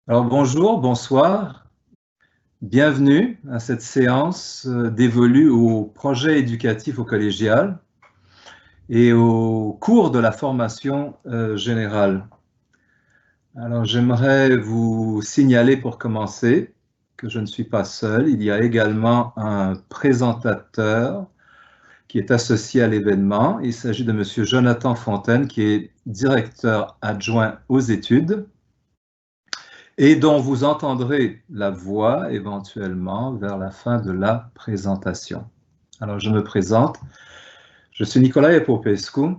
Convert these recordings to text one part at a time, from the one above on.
Alors bonjour, bonsoir, bienvenue à cette séance dévolue au projet éducatif au collégial et au cours de la formation générale. Alors j'aimerais vous signaler pour commencer que je ne suis pas seul, il y a également un présentateur qui est associé à l'événement. Il s'agit de M. Jonathan Fontaine qui est directeur adjoint aux études et dont vous entendrez la voix éventuellement vers la fin de la présentation. Alors, je me présente. Je suis Nicolae Popescu.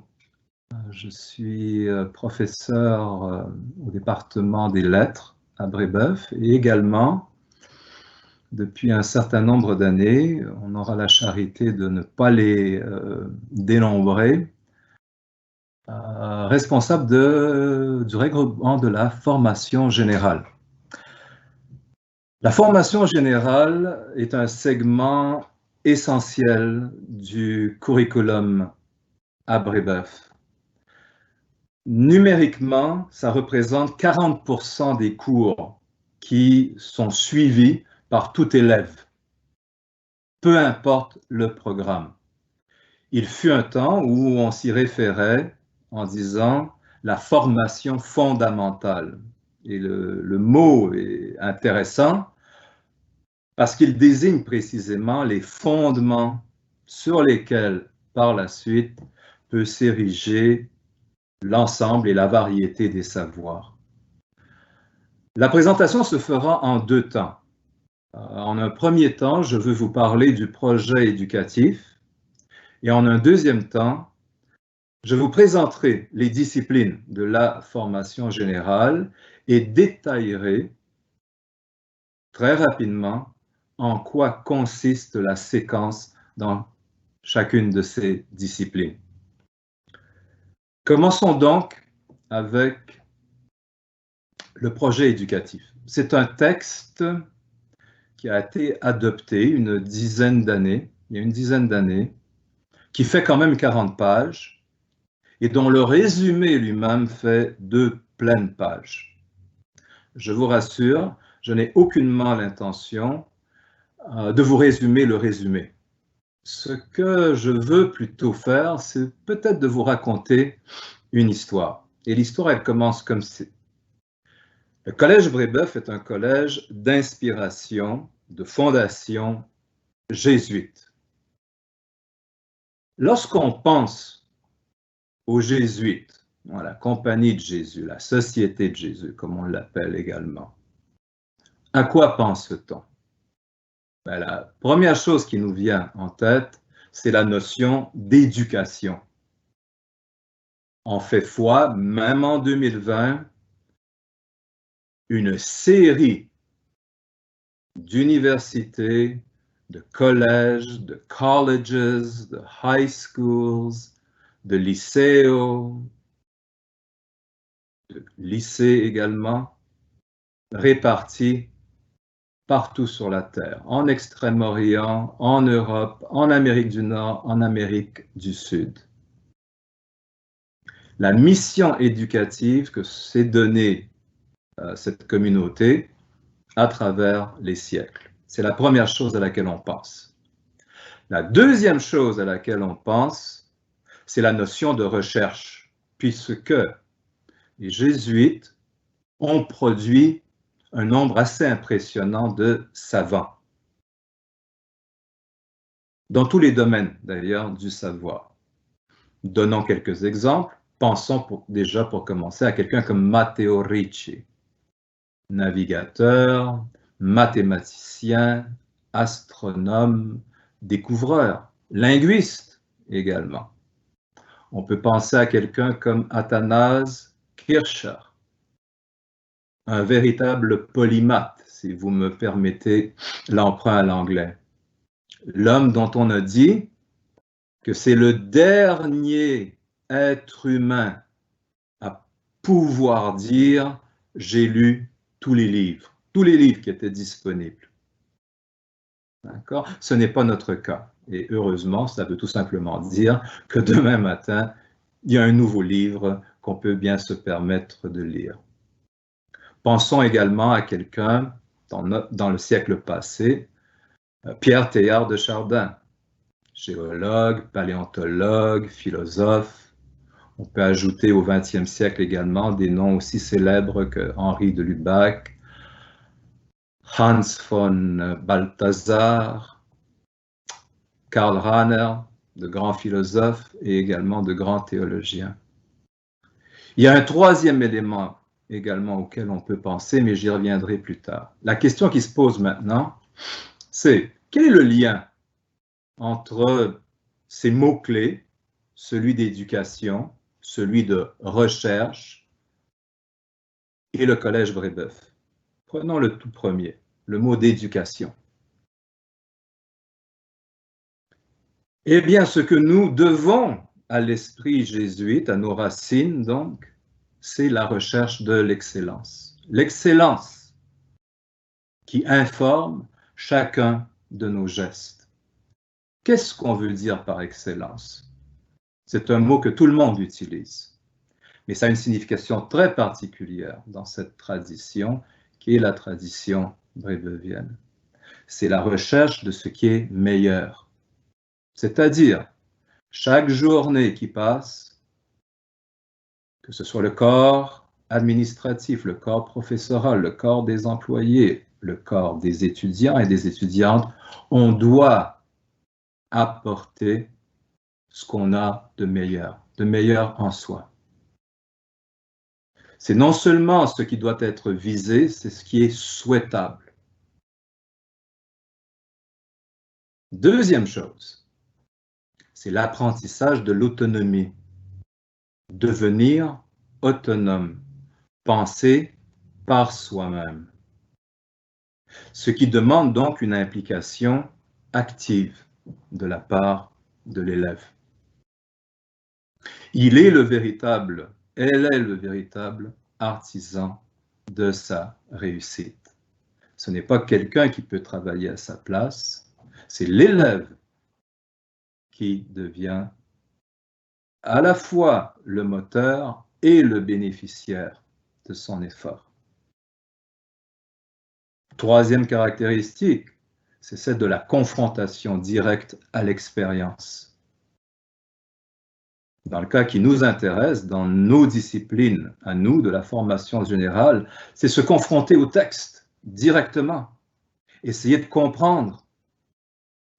Je suis professeur au département des lettres à Brébeuf et également, depuis un certain nombre d'années, on aura la charité de ne pas les dénombrer, responsable du regroupement de la formation générale. La formation générale est un segment essentiel du curriculum à Brébeuf. Numériquement, ça représente 40% des cours qui sont suivis par tout élève, peu importe le programme. Il fut un temps où on s'y référait en disant la formation fondamentale. Et le mot est intéressant parce qu'il désigne précisément les fondements sur lesquels, par la suite, peut s'ériger l'ensemble et la variété des savoirs. La présentation se fera en deux temps. En un premier temps, je veux vous parler du projet éducatif et en un deuxième temps, je vous présenterai les disciplines de la formation générale et détaillerai très rapidement en quoi consiste la séquence dans chacune de ces disciplines. Commençons donc avec le projet éducatif. C'est un texte qui a été adopté il y a une dizaine d'années, qui fait quand même 40 pages et dont le résumé lui-même fait 2 pleines pages. Je vous rassure, je n'ai aucunement l'intention de vous résumer le résumé. Ce que je veux plutôt faire, c'est peut-être de vous raconter une histoire. Et l'histoire, elle commence comme ceci. Le Collège Brébeuf est un collège d'inspiration, de fondation jésuite. Lorsqu'on pense aux jésuites, à la Compagnie de Jésus, la Société de Jésus, comme on l'appelle également, à quoi pense-t-on? La première chose qui nous vient en tête, c'est la notion d'éducation. On fait foi, même en 2020, une série d'universités, de collèges, de colleges, de high schools, de lycéos, de lycées également, répartis partout sur la Terre, en Extrême-Orient, en Europe, en Amérique du Nord, en Amérique du Sud. La mission éducative que s'est donnée cette communauté à travers les siècles. C'est la première chose à laquelle on pense. La deuxième chose à laquelle on pense, c'est la notion de recherche, puisque les jésuites ont produit un nombre assez impressionnant de savants, dans tous les domaines d'ailleurs du savoir. Donnons quelques exemples. Pensons déjà pour commencer à quelqu'un comme Matteo Ricci, navigateur, mathématicien, astronome, découvreur, linguiste également. On peut penser à quelqu'un comme Athanase Kircher, un véritable polymathe, si vous me permettez l'emprunt à l'anglais. L'homme dont on a dit que c'est le dernier être humain à pouvoir dire « j'ai lu tous les livres qui étaient disponibles ». D'accord? Ce n'est pas notre cas. Et heureusement, ça veut tout simplement dire que demain matin, il y a un nouveau livre qu'on peut bien se permettre de lire. Pensons également à quelqu'un dans le siècle passé, Pierre Teilhard de Chardin, géologue, paléontologue, philosophe. On peut ajouter au XXe siècle également des noms aussi célèbres que Henri de Lubac, Hans von Balthasar, Karl Rahner, de grands philosophes et également de grands théologiens. Il y a un troisième élément également auquel on peut penser, mais j'y reviendrai plus tard. La question qui se pose maintenant, c'est quel est le lien entre ces mots-clés, celui d'éducation, celui de recherche et le collège Brébeuf? Prenons le tout premier, le mot d'éducation. Eh bien, ce que nous devons à l'esprit jésuite, à nos racines donc, c'est la recherche de l'excellence. L'excellence qui informe chacun de nos gestes. Qu'est-ce qu'on veut dire par excellence? C'est un mot que tout le monde utilise, mais ça a une signification très particulière dans cette tradition qui est la tradition brébevienne. C'est la recherche de ce qui est meilleur. C'est-à-dire, chaque journée qui passe, que ce soit le corps administratif, le corps professoral, le corps des employés, le corps des étudiants et des étudiantes, on doit apporter ce qu'on a de meilleur en soi. C'est non seulement ce qui doit être visé, c'est ce qui est souhaitable. Deuxième chose, c'est l'apprentissage de l'autonomie. Devenir autonome, penser par soi-même. Ce qui demande donc une implication active de la part de l'élève. Elle est le véritable artisan de sa réussite. Ce n'est pas quelqu'un qui peut travailler à sa place, c'est l'élève qui devient à la fois le moteur et le bénéficiaire de son effort. Troisième caractéristique, c'est celle de la confrontation directe à l'expérience. Dans le cas qui nous intéresse, dans nos disciplines, à nous, de la formation générale, c'est se confronter au texte directement, essayer de comprendre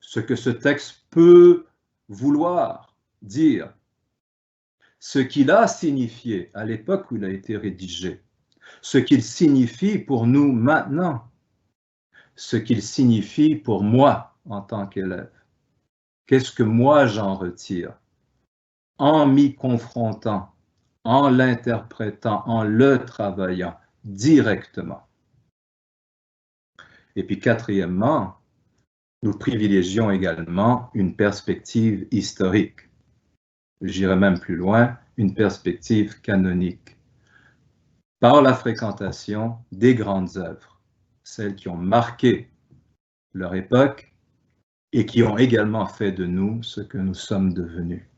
ce que ce texte peut vouloir dire, ce qu'il a signifié à l'époque où il a été rédigé, ce qu'il signifie pour nous maintenant, ce qu'il signifie pour moi en tant qu'élève. Qu'est-ce que moi j'en retire en m'y confrontant, en l'interprétant, en le travaillant directement. Et puis quatrièmement, nous privilégions également une perspective historique. J'irai même plus loin, une perspective canonique. Par la fréquentation des grandes œuvres, celles qui ont marqué leur époque et qui ont également fait de nous ce que nous sommes devenus.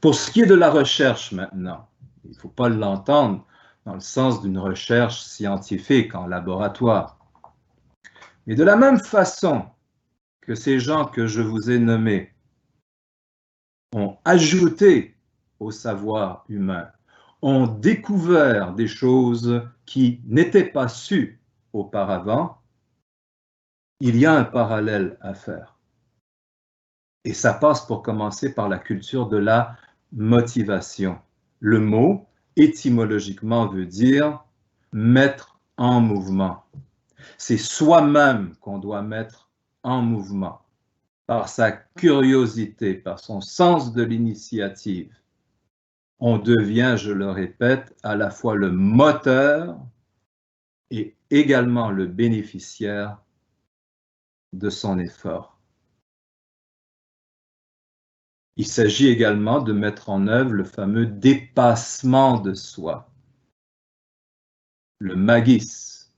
Pour ce qui est de la recherche maintenant, il ne faut pas l'entendre dans le sens d'une recherche scientifique en laboratoire. Mais de la même façon que ces gens que je vous ai nommés ont ajouté au savoir humain, ont découvert des choses qui n'étaient pas sues auparavant, il y a un parallèle à faire. Et ça passe pour commencer par la culture de la motivation. Le mot, étymologiquement, veut dire mettre en mouvement. C'est soi-même qu'on doit mettre en mouvement par sa curiosité, par son sens de l'initiative. On devient, je le répète, à la fois le moteur et également le bénéficiaire de son effort. Il s'agit également de mettre en œuvre le fameux dépassement de soi, le magis,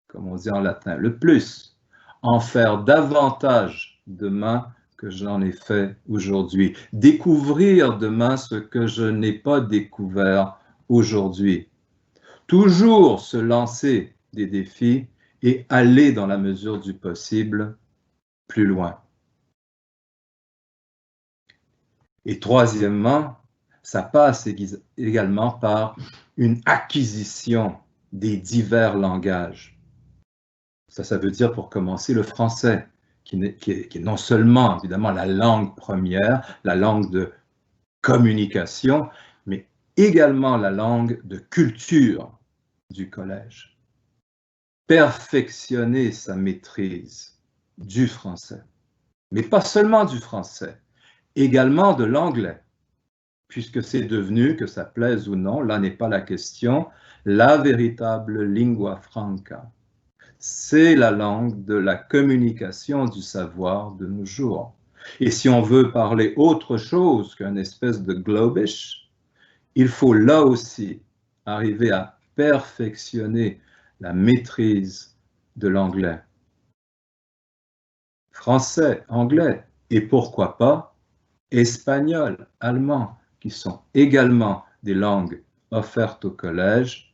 comme on dit en latin, le plus, en faire davantage demain que j'en ai fait aujourd'hui, découvrir demain ce que je n'ai pas découvert aujourd'hui. toujours se lancer des défis et aller dans la mesure du possible plus loin. Et troisièmement, ça passe également par une acquisition des divers langages. Ça veut dire pour commencer le français, qui est non seulement évidemment la langue première, la langue de communication, mais également la langue de culture du collège. Perfectionner sa maîtrise du français, mais pas seulement du français, également de l'anglais, puisque c'est devenu, que ça plaise ou non, là n'est pas la question, la véritable lingua franca. C'est la langue de la communication du savoir de nos jours. Et si on veut parler autre chose qu'une espèce de globish, il faut là aussi arriver à perfectionner la maîtrise de l'anglais. Français, anglais, et pourquoi pas espagnol, allemand, qui sont également des langues offertes au collège,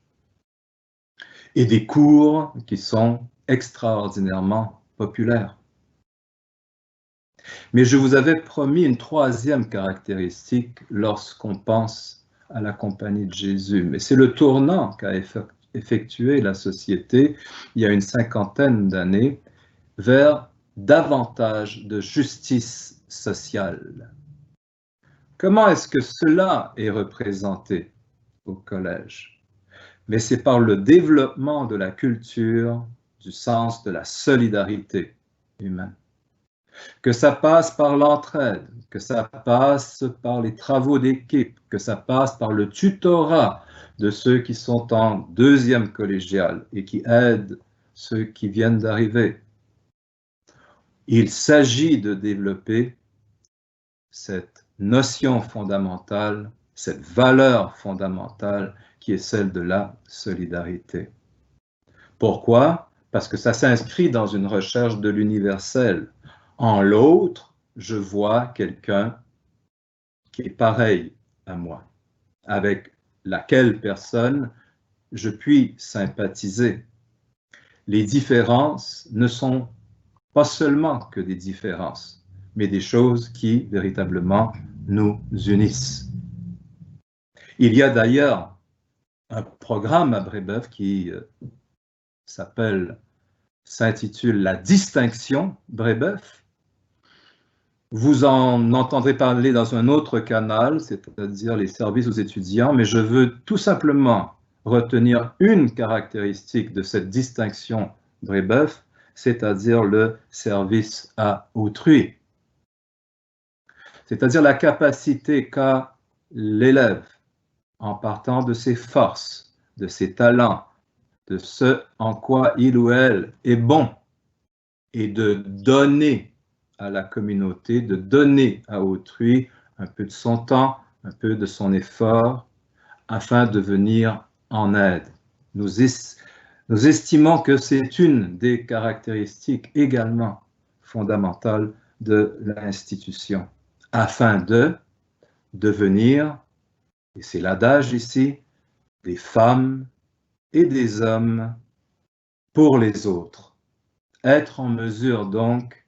et des cours qui sont extraordinairement populaires. Mais je vous avais promis une troisième caractéristique lorsqu'on pense à la compagnie de Jésus. Mais c'est le tournant qu'a effectué la société il y a une cinquantaine d'années vers davantage de justice sociale. Comment est-ce que cela est représenté au collège? Mais c'est par le développement de la culture, du sens de la solidarité humaine. Que ça passe par l'entraide, que ça passe par les travaux d'équipe, que ça passe par le tutorat de ceux qui sont en deuxième collégiale et qui aident ceux qui viennent d'arriver. Il s'agit de développer cette notion fondamentale, cette valeur fondamentale qui est celle de la solidarité. Pourquoi? Parce que ça s'inscrit dans une recherche de l'universel. En l'autre, je vois quelqu'un qui est pareil à moi, avec laquelle personne je puis sympathiser. Les différences ne sont pas seulement que des différences, mais des choses qui véritablement nous unissent. Il y a d'ailleurs un programme à Brébeuf qui s'intitule La distinction Brébeuf. Vous en entendrez parler dans un autre canal, c'est-à-dire les services aux étudiants, mais je veux tout simplement retenir une caractéristique de cette distinction Brébeuf, c'est-à-dire le service à autrui. C'est-à-dire la capacité qu'a l'élève, en partant de ses forces, de ses talents, de ce en quoi il ou elle est bon, et de donner à la communauté, de donner à autrui un peu de son temps, un peu de son effort, afin de venir en aide. Nous estimons que c'est une des caractéristiques également fondamentales de l'institution, afin de devenir, et c'est l'adage ici, des femmes et des hommes pour les autres. Être en mesure donc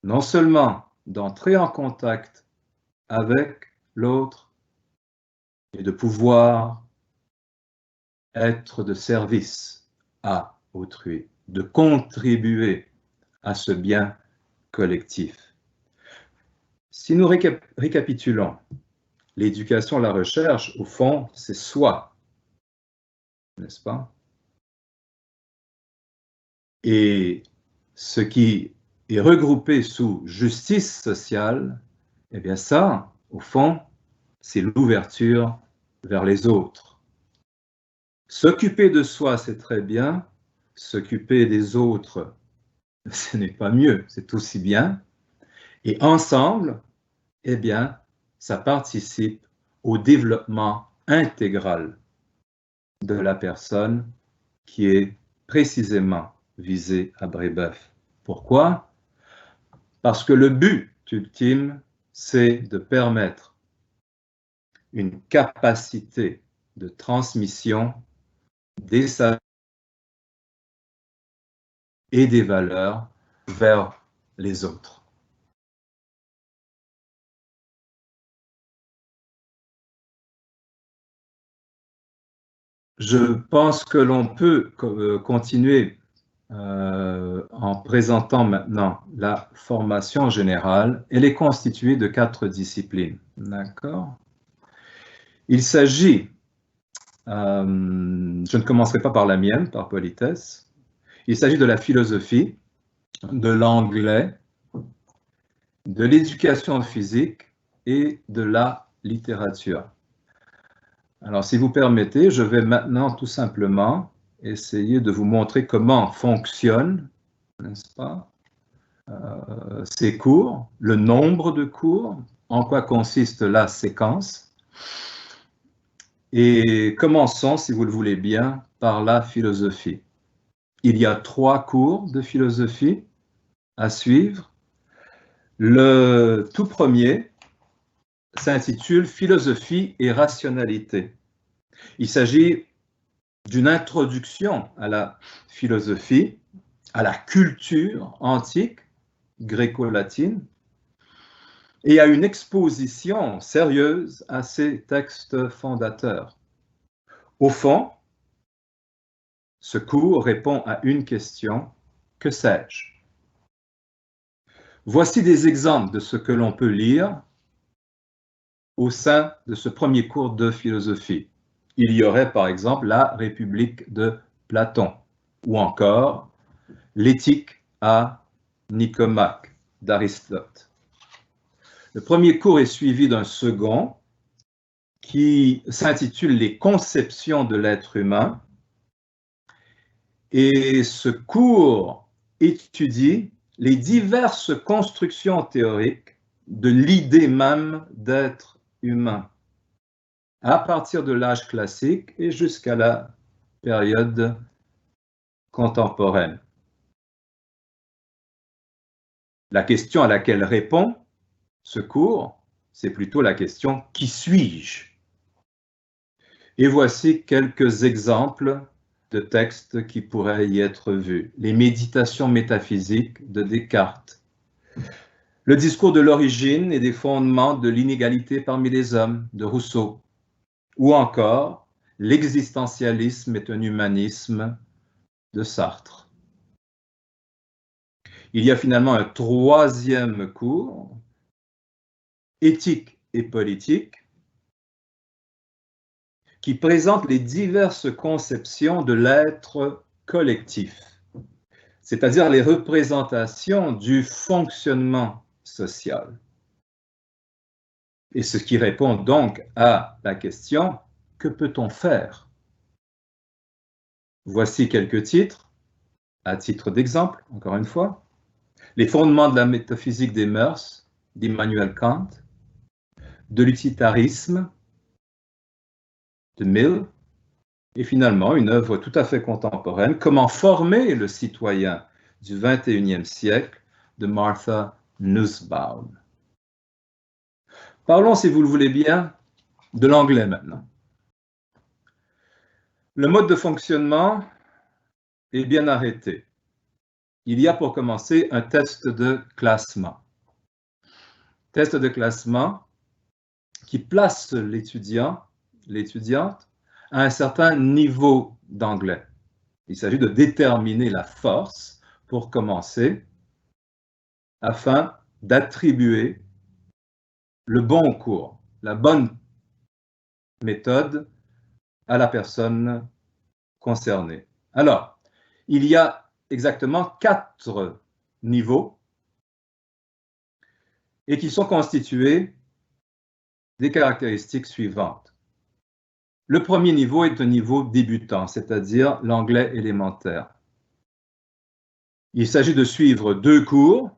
non seulement d'entrer en contact avec l'autre, mais de pouvoir être de service à autrui, de contribuer à ce bien collectif. Si nous récapitulons, l'éducation, la recherche, au fond, c'est soi, n'est-ce pas? Et ce qui est regroupé sous justice sociale, eh bien ça, au fond, c'est l'ouverture vers les autres. S'occuper de soi, c'est très bien. S'occuper des autres, ce n'est pas mieux, c'est aussi bien. Et ensemble, eh bien, ça participe au développement intégral de la personne qui est précisément visée à Brébeuf. Pourquoi? Parce que le but ultime, c'est de permettre une capacité de transmission des savoirs et des valeurs vers les autres. Je pense que l'on peut continuer en présentant maintenant la formation générale. Elle est constituée de 4 disciplines. D'accord? Il s'agit, je ne commencerai pas par la mienne, par politesse, il s'agit de la philosophie, de l'anglais, de l'éducation physique et de la littérature. Alors, si vous permettez, je vais maintenant tout simplement essayer de vous montrer comment fonctionnent, n'est-ce pas, ces cours, le nombre de cours, en quoi consiste la séquence. Et commençons, si vous le voulez bien, par la philosophie. Il y a 3 cours de philosophie à suivre. Le tout premier s'intitule « Philosophie et rationalité ». Il s'agit d'une introduction à la philosophie, à la culture antique, gréco-latine, et à une exposition sérieuse à ces textes fondateurs. Au fond, ce cours répond à une question: que sais-je? Voici des exemples de ce que l'on peut lire au sein de ce premier cours de philosophie. Il y aurait par exemple la République de Platon, ou encore l'éthique à Nicomaque d'Aristote. Le premier cours est suivi d'un second qui s'intitule « Les conceptions de l'être humain ». Et ce cours étudie les diverses constructions théoriques de l'idée même d'être humain, à partir de l'âge classique et jusqu'à la période contemporaine. La question à laquelle répond ce cours, c'est plutôt la question « Qui suis-je » Et voici quelques exemples de textes qui pourraient y être vus. Les méditations métaphysiques de Descartes, le discours de l'origine et des fondements de l'inégalité parmi les hommes de Rousseau, ou encore l'existentialisme est un humanisme de Sartre. Il y a finalement un troisième cours, éthique et politique, qui présente les diverses conceptions de l'être collectif, c'est-à-dire les représentations du fonctionnement social. Et ce qui répond donc à la question « Que peut-on faire ?» Voici quelques titres, à titre d'exemple, encore une fois. Les fondements de la métaphysique des mœurs d'Immanuel Kant, de l'utilitarisme de Mill, et finalement une œuvre tout à fait contemporaine, Comment former le citoyen du XXIe siècle de Martha Nussbaum. Parlons, si vous le voulez bien, de l'anglais maintenant. Le mode de fonctionnement est bien arrêté. Il y a pour commencer un test de classement. Test de classement qui place l'étudiant, l'étudiante, à un certain niveau d'anglais. Il s'agit de déterminer la force pour commencer afin d'attribuer le bon cours, la bonne méthode à la personne concernée. Alors, il y a exactement 4 niveaux et qui sont constitués des caractéristiques suivantes. Le premier niveau est un niveau débutant, c'est-à-dire l'anglais élémentaire. Il s'agit de suivre 2 cours.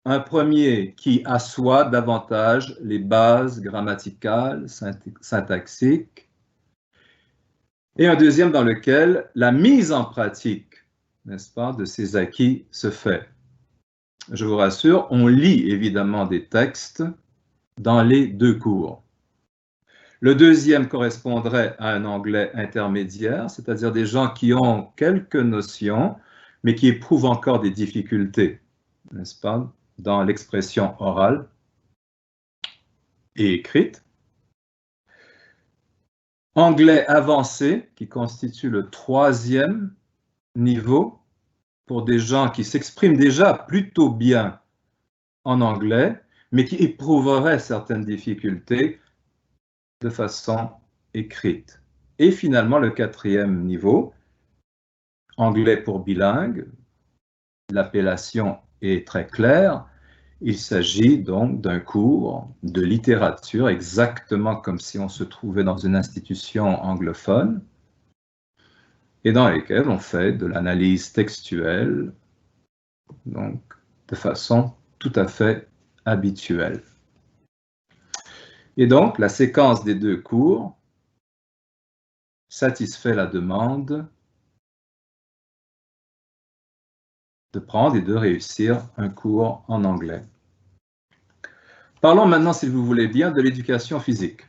Un premier qui assoit davantage les bases grammaticales, syntaxiques, et un deuxième dans lequel la mise en pratique, n'est-ce pas, de ces acquis se fait. Je vous rassure, on lit évidemment des textes dans les 2 cours. Le deuxième correspondrait à un anglais intermédiaire, c'est-à-dire des gens qui ont quelques notions, mais qui éprouvent encore des difficultés, n'est-ce pas, dans l'expression orale et écrite. Anglais avancé, qui constitue le troisième niveau, pour des gens qui s'expriment déjà plutôt bien en anglais, mais qui éprouveraient certaines difficultés de façon écrite. Et finalement, le quatrième niveau, anglais pour bilingue, l'appellation est très claire. Il s'agit donc d'un cours de littérature, exactement comme si on se trouvait dans une institution anglophone, et dans lesquels on fait de l'analyse textuelle, donc de façon tout à fait habituelle. Et donc, la séquence des deux cours satisfait la demande de prendre et de réussir un cours en anglais. Parlons maintenant, si vous voulez bien, de l'éducation physique.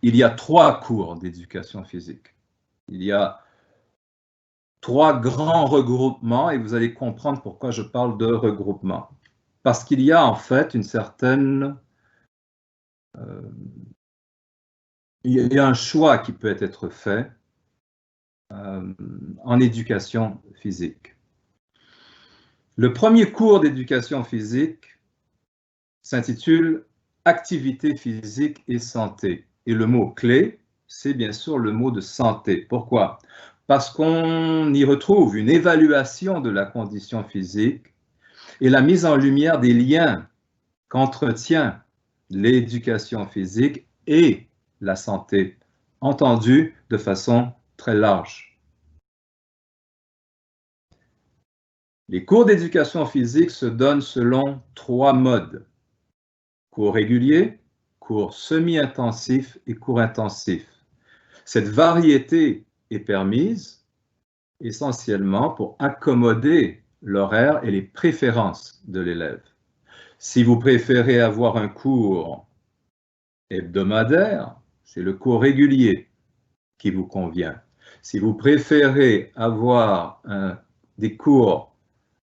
Il y a 3 cours d'éducation physique. Il y a 3 grands regroupements et vous allez comprendre pourquoi je parle de regroupement. Parce qu'il y a en fait une certaine... il y a un choix qui peut être fait en éducation physique. Le premier cours d'éducation physique s'intitule « Activité physique et santé ». Et le mot clé, c'est bien sûr le mot de santé. Pourquoi? Parce qu'on y retrouve une évaluation de la condition physique et la mise en lumière des liens qu'entretient l'éducation physique et la santé, entendu de façon très large. Les cours d'éducation physique se donnent selon 3 modes. Cours réguliers, cours semi-intensifs et cours intensifs. Cette variété est permise essentiellement pour accommoder l'horaire et les préférences de l'élève. Si vous préférez avoir un cours hebdomadaire, c'est le cours régulier qui vous convient. Si vous préférez avoir des cours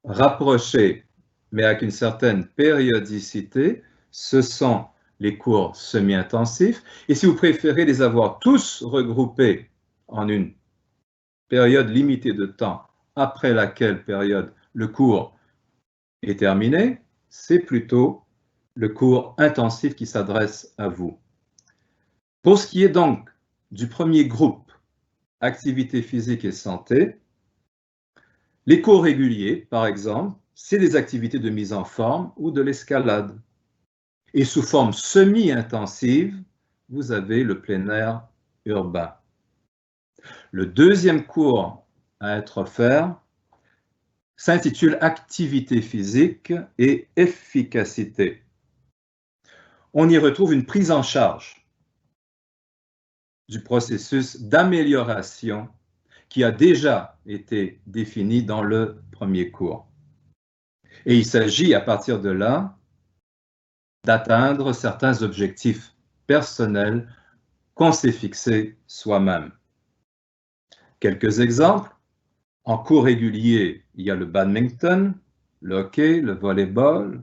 rapprochés, mais avec une certaine périodicité, ce sont les cours semi-intensifs. Et si vous préférez les avoir tous regroupés en une période limitée de temps, après laquelle période le cours est terminé, c'est plutôt le cours intensif qui s'adresse à vous. Pour ce qui est donc du premier groupe, activité physique et santé, les cours réguliers, par exemple, c'est des activités de mise en forme ou de l'escalade. Et sous forme semi-intensive, vous avez le plein air urbain. Le deuxième cours à être offert s'intitule Activité physique et efficacité. On y retrouve une prise en charge du processus d'amélioration qui a déjà été défini dans le premier cours. Et il s'agit à partir de là d'atteindre certains objectifs personnels qu'on s'est fixés soi-même. Quelques exemples. En cours régulier, il y a le badminton, le hockey, le volleyball.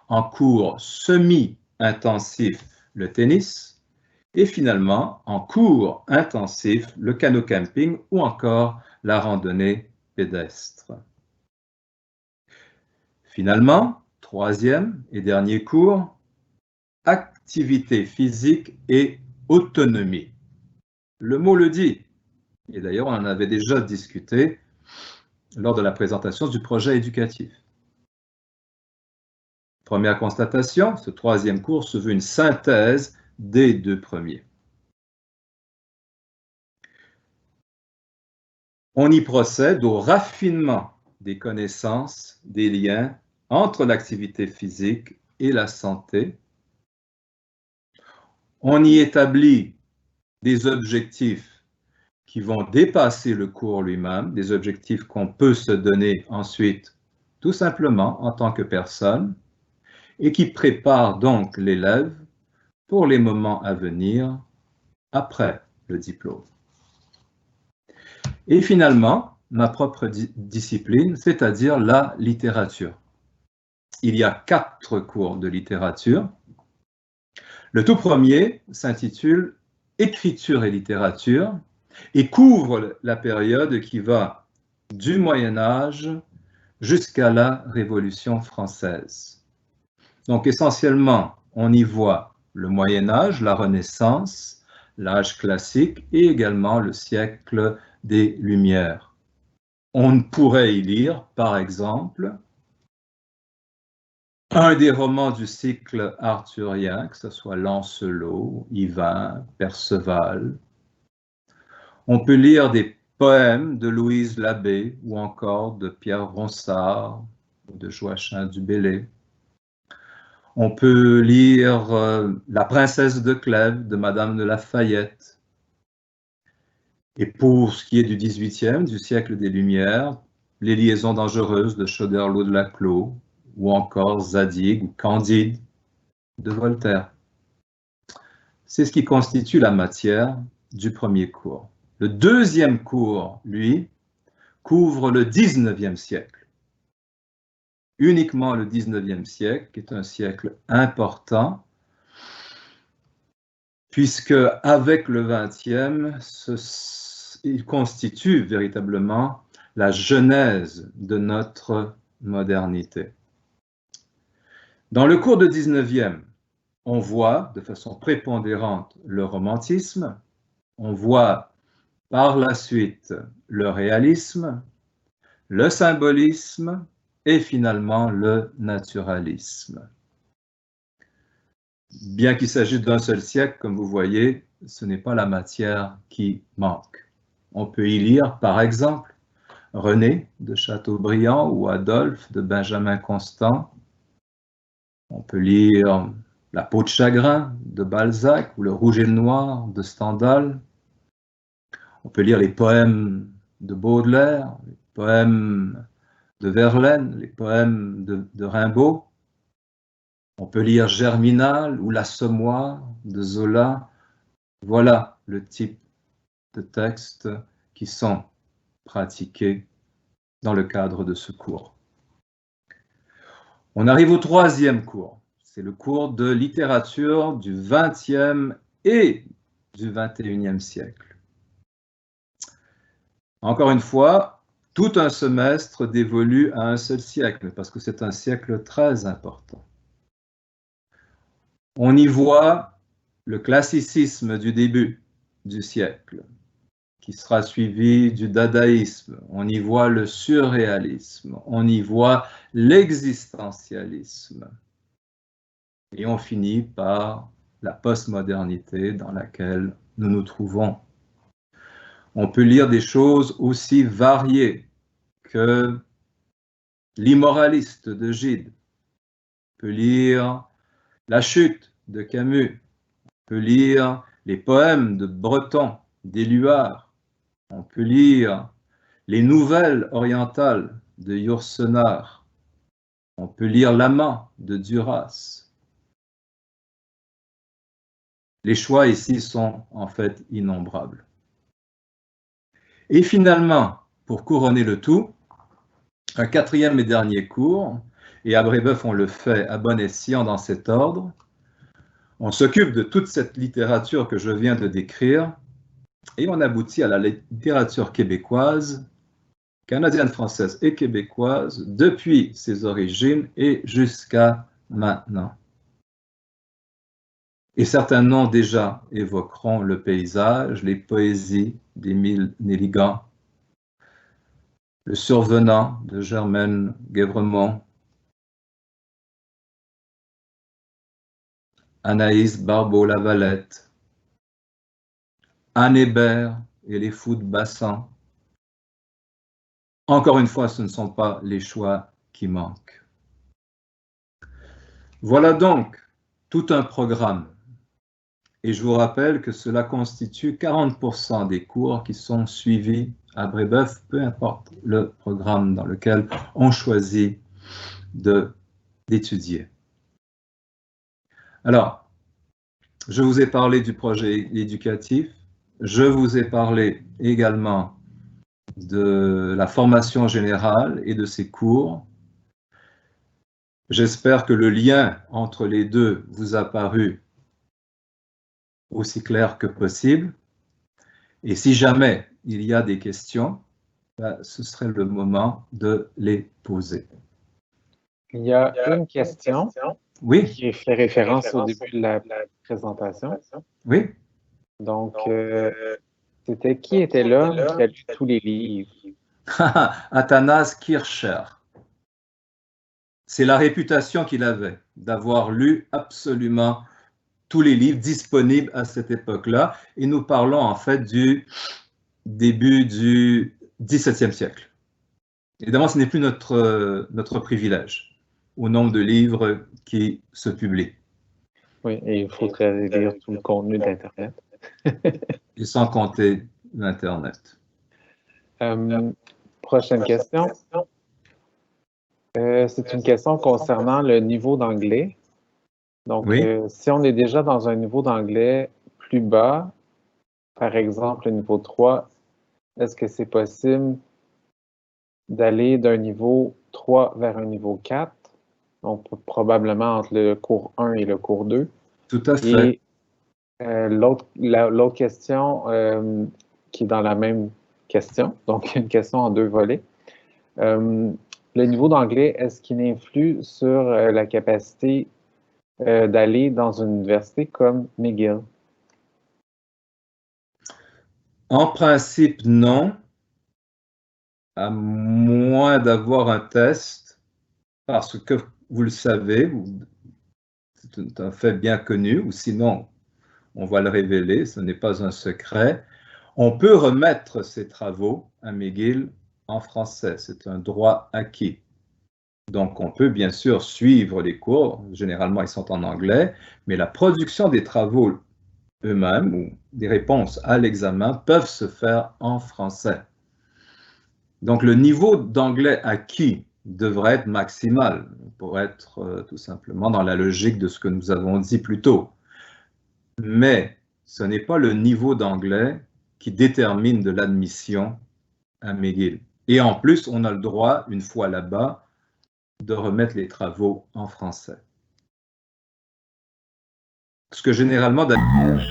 En cours semi-intensif, le tennis. Et finalement, en cours intensif, le canot-camping ou encore la randonnée pédestre. Finalement, troisième et dernier cours, activité physique et autonomie. Le mot le dit, et d'ailleurs on en avait déjà discuté lors de la présentation du projet éducatif. Première constatation, ce troisième cours se veut une synthèse des 2 premiers. On y procède au raffinement des connaissances, des liens entre l'activité physique et la santé. On y établit des objectifs qui vont dépasser le cours lui-même, des objectifs qu'on peut se donner ensuite tout simplement en tant que personne et qui préparent donc l'élève pour les moments à venir après le diplôme. Et finalement, ma propre discipline, c'est-à-dire la littérature. Il y a 4 cours de littérature. Le tout premier s'intitule « Écriture et littérature » et couvre la période qui va du Moyen-Âge jusqu'à la Révolution française. Donc essentiellement, on y voit le Moyen-Âge, la Renaissance, l'âge classique et également le siècle des Lumières. On pourrait y lire, par exemple, un des romans du cycle arthurien, que ce soit Lancelot, Yvain, Perceval. On peut lire des poèmes de Louise Labbé ou encore de Pierre Ronsard ou de Joachim du Bellay. On peut lire La princesse de Clèves de Madame de Lafayette. Et pour ce qui est du XVIIIe, du siècle des Lumières, Les liaisons dangereuses de Choderlos de Laclos, ou encore Zadig ou Candide de Voltaire. C'est ce qui constitue la matière du premier cours. Le deuxième cours, lui, couvre le XIXe siècle. Uniquement le XIXe siècle, qui est un siècle important, puisque avec le XXe, il constitue véritablement la genèse de notre modernité. Dans le cours de XIXe, on voit de façon prépondérante le romantisme, on voit par la suite le réalisme, le symbolisme et finalement le naturalisme. Bien qu'il s'agisse d'un seul siècle, comme vous voyez, ce n'est pas la matière qui manque. On peut y lire, par exemple, René de Chateaubriand ou Adolphe de Benjamin Constant. On peut lire La peau de chagrin de Balzac ou Le rouge et le noir de Stendhal. On peut lire les poèmes de Baudelaire, les poèmes de Verlaine, les poèmes de Rimbaud. On peut lire Germinal ou L'Assommoir de Zola. Voilà le type de textes qui sont pratiqués dans le cadre de ce cours. On arrive au troisième cours. C'est le cours de littérature du XXe et du XXIe siècle. Encore une fois, tout un semestre dévolu à un seul siècle, parce que c'est un siècle très important. On y voit le classicisme du début du siècle, qui sera suivi du dadaïsme. On y voit le surréalisme, on y voit l'existentialisme. Et on finit par la postmodernité dans laquelle nous nous trouvons. On peut lire des choses aussi variées que L'immoraliste de Gide. On peut lire La chute de Camus. On peut lire les poèmes de Breton, d'Éluard. On peut lire les nouvelles orientales de Yourcenar. On peut lire L'amant de Duras. Les choix ici sont en fait innombrables. Et finalement, pour couronner le tout, un quatrième et dernier cours, et à Brébeuf on le fait à bon escient dans cet ordre, on s'occupe de toute cette littérature que je viens de décrire, et on aboutit à la littérature québécoise, canadienne, française et québécoise, depuis ses origines et jusqu'à maintenant. Et certains noms déjà évoqueront le paysage, les poésies d'Émile Nelligan, Le Survenant de Germaine Guèvremont, Anaïs Barbeau-Lavalette, Anne Hébert et les Fous de Bassan. Encore une fois, ce ne sont pas les choix qui manquent. Voilà donc tout un programme. Et je vous rappelle que cela constitue 40% des cours qui sont suivis à Brébeuf, peu importe le programme dans lequel on choisit d'étudier. Alors, Je vous ai parlé du projet éducatif. Je vous ai parlé également de la formation générale et de ses cours. J'espère que le lien entre les deux vous a paru aussi clair que possible. Et si jamais il y a des questions, ce serait le moment de les poser. Il y a une question Oui, qui fait référence au début de la présentation. oui. Donc, c'était qui était l'homme qui a lu tous les livres? Athanase Kircher. C'est la réputation qu'il avait d'avoir lu absolument tous les livres disponibles à cette époque-là. Et nous parlons en fait du début du XVIIe siècle. Évidemment, ce n'est plus notre privilège au nombre de livres qui se publient. Oui, et il faudrait lire tout le contenu d'Internet. Et sans compter l'Internet. Prochaine question. C'est une question concernant le niveau d'anglais. Donc, Oui. Si on est déjà dans un niveau d'anglais plus bas, par exemple le niveau 3, est-ce que c'est possible d'aller d'un niveau 3 vers un niveau 4? Donc, probablement entre le cours 1 et le cours 2. Tout à fait. Et l'autre question qui est dans la même question, donc une question en deux volets. Le niveau d'anglais, est-ce qu'il influe sur la capacité d'aller dans une université comme McGill? En principe, non, à moins d'avoir un test, parce que vous le savez, c'est un fait bien connu, ou sinon, on va le révéler, ce n'est pas un secret. On peut remettre ses travaux à McGill en français, c'est un droit acquis. Donc, on peut bien sûr suivre les cours, généralement ils sont en anglais, mais la production des travaux eux-mêmes ou des réponses à l'examen peuvent se faire en français. Donc, le niveau d'anglais acquis devrait être maximal pour être tout simplement dans la logique de ce que nous avons dit plus tôt. Mais ce n'est pas le niveau d'anglais qui détermine de l'admission à McGill. Et en plus, on a le droit, une fois là-bas, de remettre les travaux en français. Ce que généralement, d'ailleurs,